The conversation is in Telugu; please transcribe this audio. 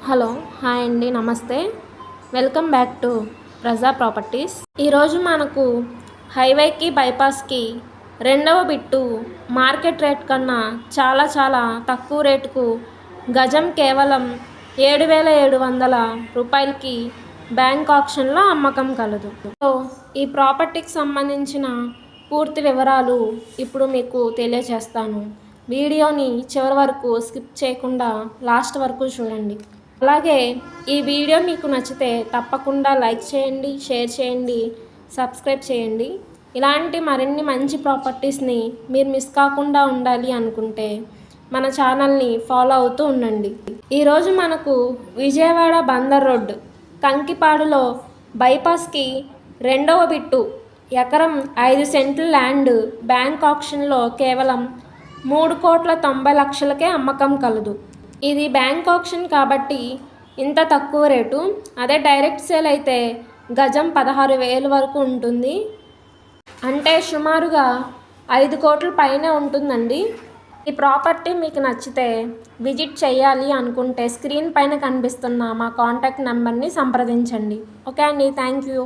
హలో హాయ్ అండి, నమస్తే. వెల్కమ్ బ్యాక్ టు ప్రజా ప్రాపర్టీస్. ఈరోజు మనకు హైవేకి బైపాస్కి రెండవ బిట్టు మార్కెట్ రేట్ కన్నా చాలా తక్కువ రేటుకు గజం కేవలం 7,700 రూపాయలకి బ్యాంక్ ఆప్షన్లో అమ్మకం కలదు. సో ఈ ప్రాపర్టీకి సంబంధించిన పూర్తి వివరాలు ఇప్పుడు మీకు తెలియజేస్తాను. వీడియోని చివరి వరకు స్కిప్ చేయకుండా లాస్ట్ వరకు చూడండి. అలాగే ఈ వీడియో మీకు నచ్చితే తప్పకుండా లైక్ చేయండి, షేర్ చేయండి, సబ్స్క్రైబ్ చేయండి. ఇలాంటి మరిన్ని మంచి ప్రాపర్టీస్ని మీరు మిస్ కాకుండా ఉండాలి అనుకుంటే మన ఛానల్ని ఫాలో అవుతూ ఉండండి. ఈరోజు మనకు విజయవాడ బందర్ రోడ్ కంకిపాడులో బైపాస్కి రెండవ బిట్టు ఎకరం 5 సెంట్ల ల్యాండ్ బ్యాంక్ ఆప్షన్లో కేవలం 3,90,00,000కే అమ్మకం కలదు. ఇది బ్యాంక్ ఆప్షన్ కాబట్టి ఇంత తక్కువ రేటు. అదే డైరెక్ట్ సేల్ అయితే గజం 16,000 వరకు ఉంటుంది. అంటే సుమారుగా 5 కోట్ల పైనే ఉంటుందండి. ఈ ప్రాపర్టీ మీకు నచ్చితే విజిట్ చేయాలి అనుకుంటే స్క్రీన్ పైన కనిపిస్తున్న మా కాంటాక్ట్ నెంబర్ని సంప్రదించండి. ఓకే అండి, థ్యాంక్ యూ.